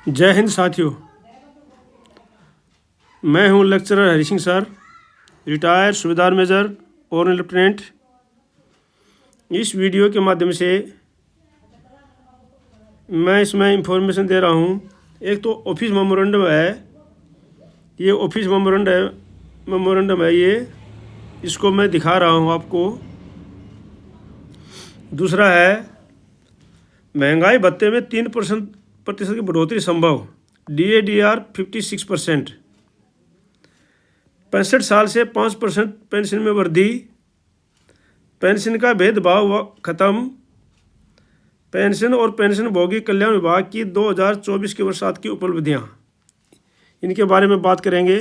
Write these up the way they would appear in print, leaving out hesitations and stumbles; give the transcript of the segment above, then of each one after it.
जय हिंद साथियों, मैं हूं lecturer Hari Singh sir, retired सूबेदार मेजर और लेफ्टिनेंट। इस वीडियो के माध्यम से मैं इसमें इंफॉर्मेशन दे रहा हूं। एक तो ऑफिस मेमोरेंडम है, ये ऑफिस मेमोरेंडम है ये, इसको मैं दिखा रहा हूं आपको। दूसरा है महंगाई भत्ते में 3% की बढ़ोतरी संभव, DADR 56%। 65 साल से 5% पेंशन में वृद्धि, पेंशन का भेदभाव खत्म, पेंशन और पेंशन भोगी कल्याण विभाग की 2024 के वर्षांत की उपलब्धियां, इनके बारे में बात करेंगे।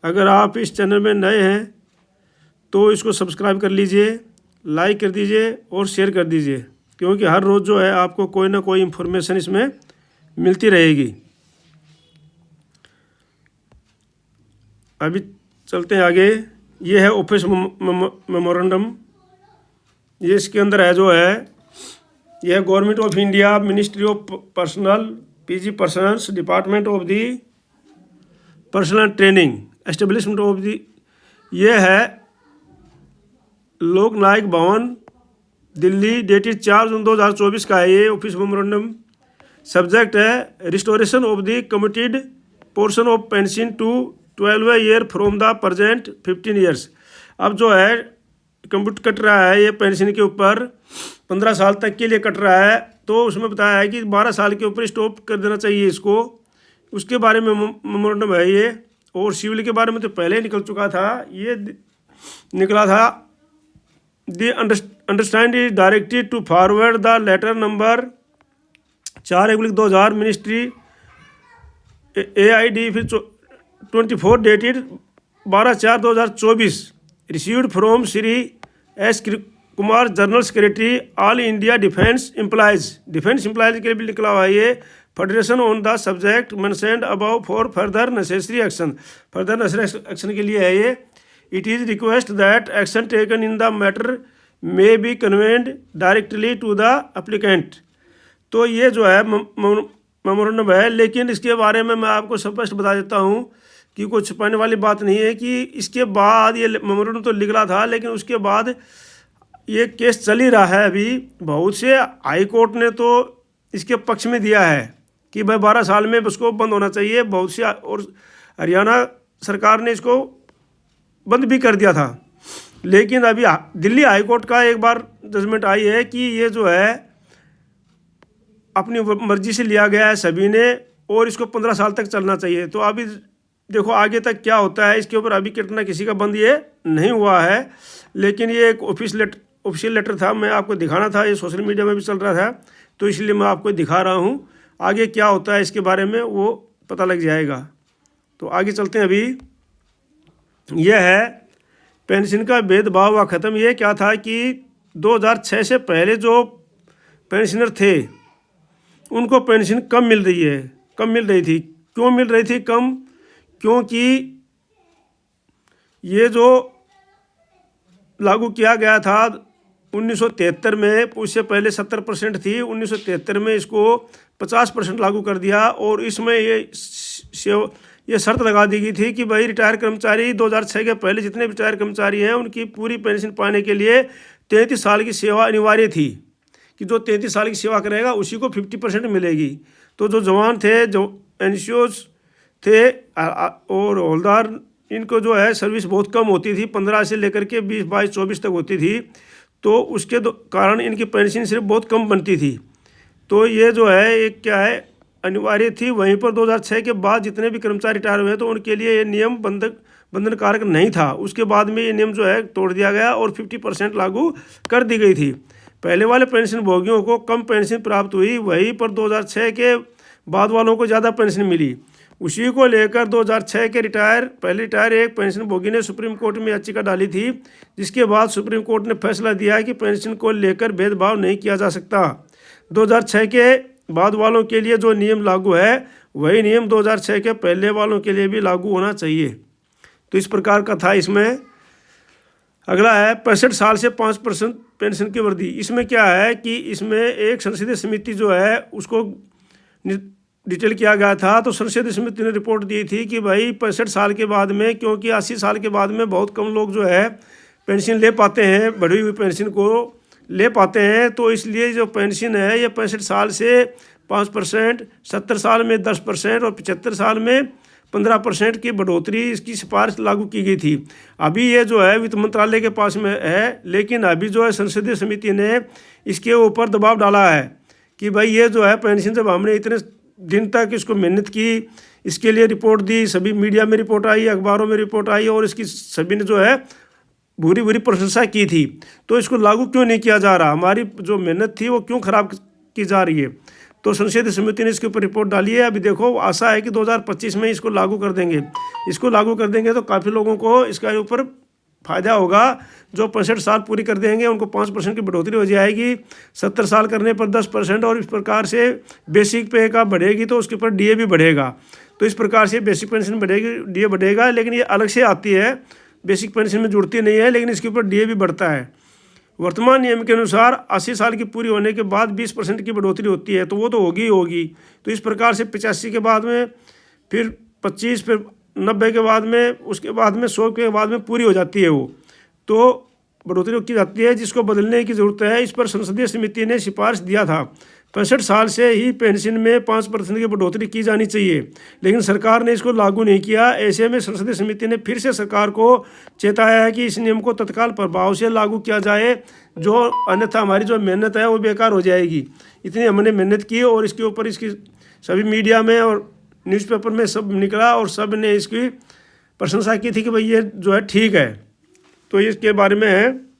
अगर आप इस चैनल में नए हैं तो इसको सब्सक्राइब कर लीजिए, लाइक कर दीजिए और शेयर कर दीजिए, क्योंकि हर रोज़ जो है आपको कोई ना कोई इन्फॉर्मेशन इसमें मिलती रहेगी। अभी चलते हैं आगे। ये है ऑफिस मेमोरेंडम। ये इसके अंदर है जो है, यह government of India, ministry of personnel, PG personnels, department of the personnel training, establishment of the, ये है लोक नायक भवन दिल्ली, डेटेड 4 जून 2024 का है ये ऑफिस मेमोरेंडम। सब्जेक्ट है restoration of the committed portion of pension to 12 year from the present 15 years. अब जो है कंप्यूट कट रहा है ये पेंशन के ऊपर, 15 साल तक के लिए कट रहा है, तो उसमें बताया है कि 12 साल के ऊपर स्टॉप कर देना चाहिए इसको। उसके बारे में मेमोरेंडम है ये। और सिविल के बारे में तो पहले ही निकल चुका था, ये निकला था the understand is directed to forward the letter number 4/2000 ministry AID फिर 24 dated 12/4/2024 received from Shri S Kumar, general secretary all India defence employees के लिए भी निकला हुआ है ये। Federation on the subject mentioned above for further necessary action के लिए है ये। It is request that action taken in the matter may be conveyed directly to the applicant. तो ये जो है मेमोरेंडम है, लेकिन इसके बारे में मैं आपको स्पष्ट बता देता हूँ कि कोई छुपाने वाली बात नहीं है कि इसके बाद ये मेमोरेंडम तो निकला था, लेकिन उसके बाद ये केस चल ही रहा है अभी। बहुत से हाई कोर्ट ने तो इसके पक्ष में दिया है कि भाई 12 साल में उसको बंद होना चाहिए। बहुत से, और हरियाणा सरकार ने इसको बंद भी कर दिया था। लेकिन अभी दिल्ली हाई कोर्ट का एक बार जजमेंट आई है कि ये जो है अपनी मर्जी से लिया गया है सभी ने, और इसको 15 साल तक चलना चाहिए। तो अभी देखो आगे तक क्या होता है इसके ऊपर। अभी कितना किसी का बंद ये नहीं हुआ है, लेकिन ये एक ऑफिशियल लेटर था, मैं आपको दिखाना था, ये सोशल मीडिया में भी चल रहा था, तो इसलिए मैं आपको दिखा रहा हूँ। आगे क्या होता है इसके बारे में वो पता लग जाएगा। तो आगे चलते हैं। अभी यह है पेंशन का भेदभाव व ख़त्म। ये क्या था कि 2006 से पहले जो पेंशनर थे उनको पेंशन कम मिल रही थी। क्यों मिल रही थी कम? क्योंकि ये जो लागू किया गया था 1973 में, उससे पहले 70% थी, 1973 में इसको 50% लागू कर दिया। और इसमें ये शर्त लगा दी गई थी कि भाई रिटायर कर्मचारी 2006 के पहले जितने भी रिटायर कर्मचारी हैं उनकी पूरी पेंशन पाने के लिए 33 साल की सेवा अनिवार्य थी, कि जो 33 साल की सेवा करेगा उसी को 50% मिलेगी। तो जो जवान थे, जो NCOs थे और हवलदार, इनको जो है सर्विस बहुत कम होती थी, 15 से लेकर के 20, 22, 24 तक होती थी, तो उसके कारण इनकी पेंशन सिर्फ बहुत कम बनती थी। तो ये जो है एक क्या है अनिवार्य थी। वहीं पर 2006 के बाद जितने भी कर्मचारी रिटायर हुए तो उनके लिए ये नियम बंधन कारक नहीं था। उसके बाद में ये नियम जो है तोड़ दिया गया और 50% लागू कर दी गई थी। पहले वाले पेंशन भोगियों को कम पेंशन प्राप्त हुई, वहीं पर 2006 के बाद वालों को ज़्यादा पेंशन मिली। उसी को लेकर 2006 के पहले रिटायर एक पेंशन भोगी ने सुप्रीम कोर्ट में याचिका डाली थी, जिसके बाद सुप्रीम कोर्ट ने फैसला दिया कि पेंशन को लेकर भेदभाव नहीं किया जा सकता। 2006 के बाद वालों के लिए जो नियम लागू है वही नियम 2006 के पहले वालों के लिए भी लागू होना चाहिए। तो इस प्रकार का था इसमें। अगला है 65 साल से 5% पेंशन की वृद्धि। इसमें क्या है कि इसमें एक संसदीय समिति जो है उसको डिटेल किया गया था, तो संसदीय समिति ने रिपोर्ट दी थी कि भाई 65 साल के बाद में, क्योंकि 80 साल के बाद में बहुत कम लोग जो है पेंशन ले पाते हैं, बढ़ी हुई पेंशन को ले पाते हैं, तो इसलिए जो पेंशन है ये 65 साल से 5%, 70 साल में 10% और 75 साल में 15% की बढ़ोतरी इसकी सिफारिश लागू की गई थी। अभी ये जो है वित्त मंत्रालय के पास में है, लेकिन अभी जो है संसदीय समिति ने इसके ऊपर दबाव डाला है कि भाई ये जो है पेंशन, जब हमने इतने दिन तक इसको मेहनत की, इसके लिए रिपोर्ट दी, सभी मीडिया में रिपोर्ट आई, अखबारों में रिपोर्ट आई और इसकी सभी ने जो है बुरी बुरी प्रशंसा की थी, तो इसको लागू क्यों नहीं किया जा रहा, हमारी जो मेहनत थी वो क्यों खराब की जा रही है। तो संसदीय समिति ने इसके ऊपर रिपोर्ट डाली है। अभी देखो, आशा है कि 2025 में इसको लागू कर देंगे। इसको लागू कर देंगे तो काफ़ी लोगों को इसका ऊपर फ़ायदा होगा। जो 65 साल पूरी कर देंगे उनको 5% की बढ़ोतरी हो जाएगी, 70 साल करने पर 10%, और इस प्रकार से बेसिक पे का बढ़ेगी तो उसके ऊपर डीए भी बढ़ेगा। तो इस प्रकार से बेसिक पेंशन बढ़ेगी, डीए बढ़ेगा, लेकिन ये अलग से आती है, बेसिक पेंशन में जुड़ती नहीं है, लेकिन इसके ऊपर डीए भी बढ़ता है। वर्तमान नियम के अनुसार 80 साल की पूरी होने के बाद 20% की बढ़ोतरी होती है, तो वो तो होगी ही होगी। तो इस प्रकार से 85 के बाद में, फिर 25, फिर 90 के बाद में, उसके बाद में 100 के बाद में पूरी हो जाती है वो, तो बढ़ोतरी की जाती है, जिसको बदलने की ज़रूरत है। इस पर संसदीय समिति ने सिफारिश दिया था 65 साल से ही पेंशन में 5% की बढ़ोतरी की जानी चाहिए, लेकिन सरकार ने इसको लागू नहीं किया। ऐसे में संसदीय समिति ने फिर से सरकार को चेताया है कि इस नियम को तत्काल प्रभाव से लागू किया जाए, जो अन्यथा हमारी जो मेहनत है वो बेकार हो जाएगी। इतनी हमने मेहनत की और इसके ऊपर इसकी सभी मीडिया में और न्यूज़पेपर में सब निकला और सब ने इसकी प्रशंसा की थी कि भाई ये जो है ठीक है। तो इसके बारे में है।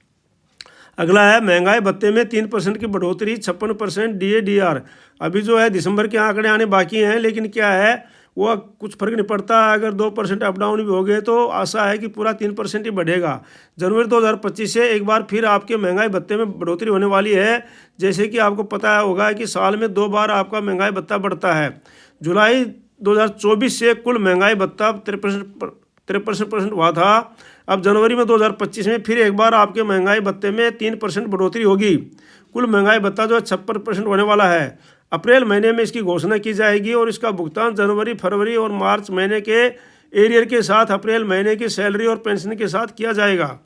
अगला है महंगाई भत्ते में 3% की बढ़ोतरी, 56% डीए डीआर। अभी जो है दिसंबर के आंकड़े आने बाकी हैं, लेकिन क्या है वो कुछ फर्क नहीं पड़ता। अगर 2% अप डाउन भी हो गए तो आशा है कि पूरा 3% ही बढ़ेगा। जनवरी 2025 से एक बार फिर आपके महंगाई भत्ते में बढ़ोतरी होने वाली है। जैसे कि आपको पता होगा कि साल में 2 बार आपका महंगाई भत्ता बढ़ता है। जुलाई 2024 से कुल महंगाई भत्ता 53% हुआ था। अब जनवरी में 2025 में फिर एक बार आपके महंगाई भत्ते में 3% बढ़ोतरी होगी। कुल महंगाई भत्ता जो है 56% होने वाला है। अप्रैल महीने में इसकी घोषणा की जाएगी और इसका भुगतान जनवरी, फरवरी और मार्च महीने के एरियर के साथ अप्रैल महीने की सैलरी और पेंशन के साथ किया जाएगा।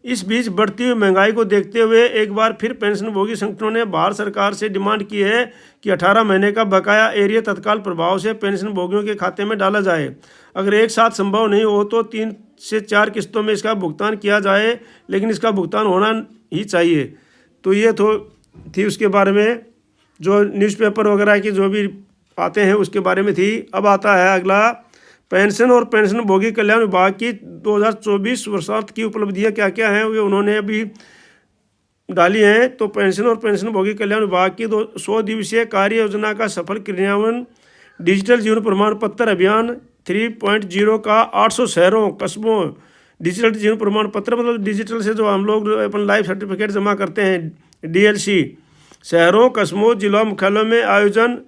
इस बीच बढ़ती हुई महंगाई को देखते हुए एक बार फिर पेंशनभोगी संगठनों ने भारत सरकार से डिमांड की है कि 18 महीने का बकाया एरियर तत्काल प्रभाव से पेंशनभोगियों के खाते में डाला जाए। अगर एक साथ संभव नहीं हो तो 3 से 4 किस्तों में इसका भुगतान किया जाए, लेकिन इसका भुगतान होना ही चाहिए। तो ये तो थी उसके बारे में, जो न्यूज़पेपर वगैरह की जो भी आते हैं उसके बारे में थी। अब आता है अगला, पेंशन और पेंशनभोगी कल्याण विभाग की 2024 वर्षांत की उपलब्धियां क्या क्या हैं, वे उन्होंने अभी डाली हैं। तो पेंशन और पेंशनभोगी कल्याण विभाग की 100 दिवसीय कार्य योजना का सफल क्रियान्वयन, डिजिटल जीवन प्रमाण पत्र अभियान 3.0 का 800 शहरों कस्बों डिजिटल जीवन प्रमाण पत्र, मतलब डिजिटल से जो हम लोग अपन लाइफ सर्टिफिकेट जमा करते हैं डीएलसी, शहरों कस्बों जिला मुख्यालयों में आयोजन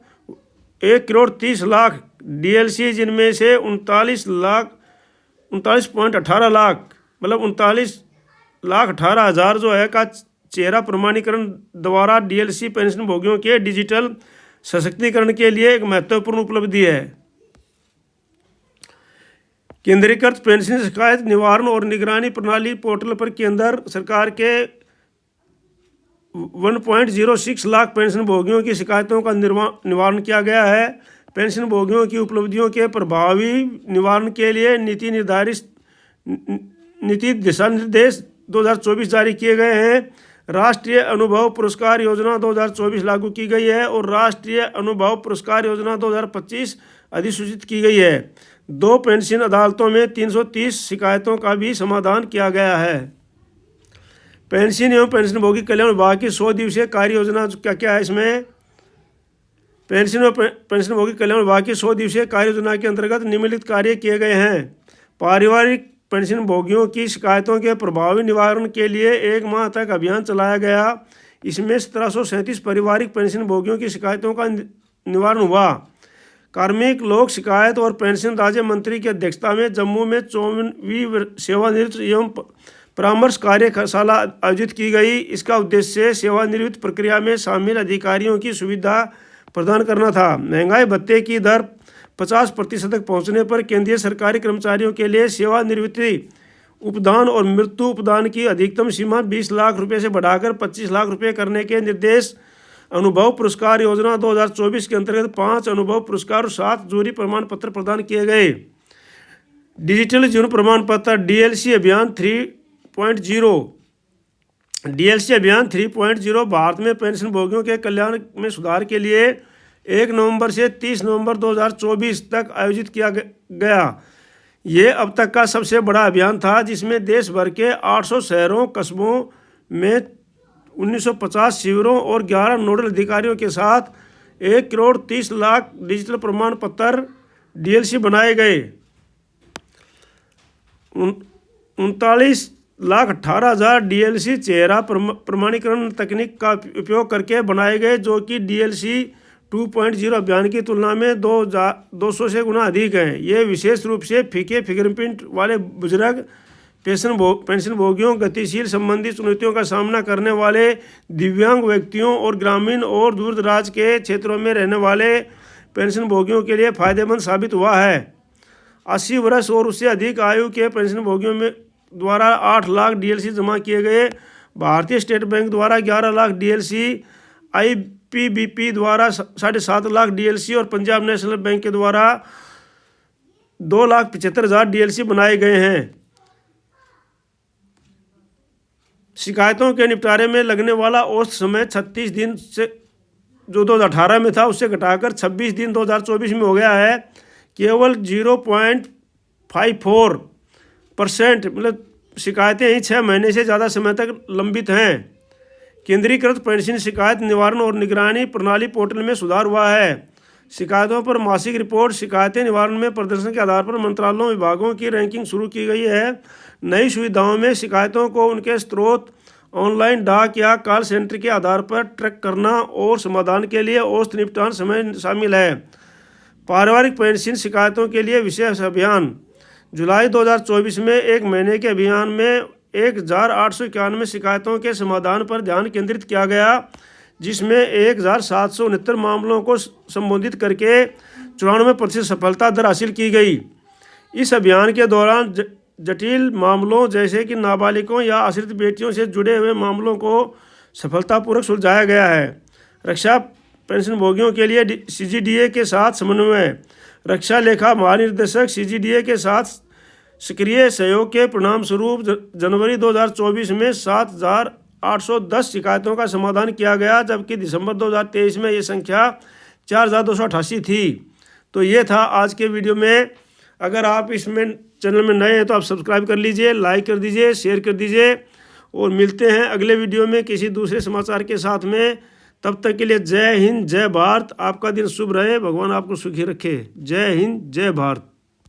1,30,00,000 डीएलसी, जिनमें से 39.18 लाख मतलब 39,18,000 जो है का चेहरा प्रमाणीकरण द्वारा डीएलसी पेंशनभोगियों के डिजिटल सशक्तिकरण के लिए एक महत्वपूर्ण उपलब्धि है। केंद्रीकृत पेंशन शिकायत निवारण और निगरानी प्रणाली पोर्टल पर केंद्र सरकार के 1.06 लाख पेंशनभोगियों की शिकायतों का निवारण किया गया है। पेंशनभोगियों की उपलब्धियों के प्रभावी निवारण के लिए नीति दिशा निर्देश 2024 जारी किए गए हैं। राष्ट्रीय अनुभव पुरस्कार योजना 2024 लागू की गई है और राष्ट्रीय अनुभव पुरस्कार योजना 2025 अधिसूचित की गई है। 2 पेंशन अदालतों में 330 शिकायतों का भी समाधान किया गया है। पेंशन एवं पेंशनभोगी कल्याण विभाग की 100 दिवसीय कार्य योजना क्या क्या है इसमें, पेंशन और पेंशनभोगी कल्याण विभाग की 100 दिवसीय कार्य योजना के अंतर्गत निम्नलिखित कार्य किए गए हैं। पारिवारिक पेंशनभोगियों की शिकायतों के प्रभावी निवारण के लिए 1 माह तक अभियान चलाया गया। इसमें 1737 पारिवारिक पेंशनभोगियों की शिकायतों का निवारण हुआ। कार्मिक लोक शिकायत और पेंशन राज्य मंत्री की अध्यक्षता में जम्मू में 54वीं सेवानिवृत्त एवं परामर्श कार्यशाला आयोजित की गई। इसका उद्देश्य सेवानिवृत्ति प्रक्रिया में शामिल अधिकारियों की सुविधा प्रदान करना था। महंगाई भत्ते की दर 50% तक पहुंचने पर केंद्रीय सरकारी कर्मचारियों के लिए सेवानिवृत्ति उपदान और मृत्यु उपदान की अधिकतम सीमा 20 लाख रुपए से बढ़ाकर 25 लाख रुपए करने के निर्देश। अनुभव पुरस्कार योजना 2024 के अंतर्गत 5 अनुभव पुरस्कार और 7 जूरी प्रमाण पत्र प्रदान किए गए। डिजिटल जीवन प्रमाण पत्र डीएलसी अभियान 3.0 भारत में पेंशन भोगियों के कल्याण में सुधार के लिए 1 नवंबर से 30 नवंबर 2024 तक आयोजित किया गया। ये अब तक का सबसे बड़ा अभियान था, जिसमें देश भर के 800 शहरों कस्बों में 1950 शिविरों और 11 नोडल अधिकारियों के साथ 1,30,00,000 डिजिटल प्रमाण पत्र डीएलसी बनाए गए। 39,18,000 डीएलसी चेहरा प्रमाणीकरण तकनीक का उपयोग करके बनाए गए, जो कि डीएलसी 2.0 अभियान की तुलना में 200 से गुना अधिक हैं। ये विशेष रूप से फीके फिंगरप्रिंट वाले बुजुर्ग, पेंशन भोगियों, गतिशील संबंधी चुनौतियों का सामना करने वाले दिव्यांग व्यक्तियों और ग्रामीण और दूर दराज के क्षेत्रों में रहने वाले पेंशन भोगियों के लिए फायदेमंद साबित हुआ है। 80 वर्ष और उससे अधिक आयु के पेंशन भोगियों में द्वारा 8 लाख डीएलसी जमा किए गए। भारतीय स्टेट बैंक द्वारा 11 लाख डीएलसी, आईपीबीपी द्वारा 7.5 लाख डीएलसी और पंजाब नेशनल बैंक के द्वारा 2,75,000 डीएलसी बनाए गए हैं। शिकायतों के निपटारे में लगने वाला औसत समय 36 दिन से जो 2018 में था उससे घटाकर 26 दिन 2024 में हो गया है। केवल 0.54% मतलब शिकायतें ही 6 महीने से ज़्यादा समय तक लंबित हैं। केंद्रीकृत पेंशन शिकायत निवारण और निगरानी प्रणाली पोर्टल में सुधार हुआ है। शिकायतों पर मासिक रिपोर्ट, शिकायतें निवारण में प्रदर्शन के आधार पर मंत्रालयों विभागों की रैंकिंग शुरू की गई है। नई सुविधाओं में शिकायतों को उनके स्रोत, ऑनलाइन डाक या कॉल सेंटर के आधार पर ट्रैक करना और समाधान के लिए औसत निपटान समय शामिल है। पारिवारिक पेंशन शिकायतों के लिए विशेष अभियान जुलाई 2024 में 1 महीने के अभियान में 1,891 शिकायतों के समाधान पर ध्यान केंद्रित किया गया, जिसमें 1,769 मामलों को संबोधित करके 94% सफलता दर हासिल की गई। इस अभियान के दौरान जटिल मामलों जैसे कि नाबालिगों या आश्रित बेटियों से जुड़े हुए मामलों को सफलतापूर्वक सुलझाया गया है। रक्षा पेंशन भोगियों के लिए सीजीडीए के साथ समन्वय। रक्षा लेखा महानिर्देशक सीजीडीए के साथ सक्रिय सहयोग के परिणाम स्वरूप जनवरी 2024 में 7,810 शिकायतों का समाधान किया गया, जबकि दिसंबर 2023 में ये संख्या 4,288 थी। तो ये था आज के वीडियो में। अगर आप इसमें चैनल में नए हैं तो आप सब्सक्राइब कर लीजिए, लाइक कर दीजिए, शेयर कर दीजिए और मिलते हैं अगले वीडियो में किसी दूसरे समाचार के साथ में। तब तक के लिए जय हिंद, जय भारत। आपका दिन शुभ रहे, भगवान आपको सुखी रखे। जय हिंद, जय भारत।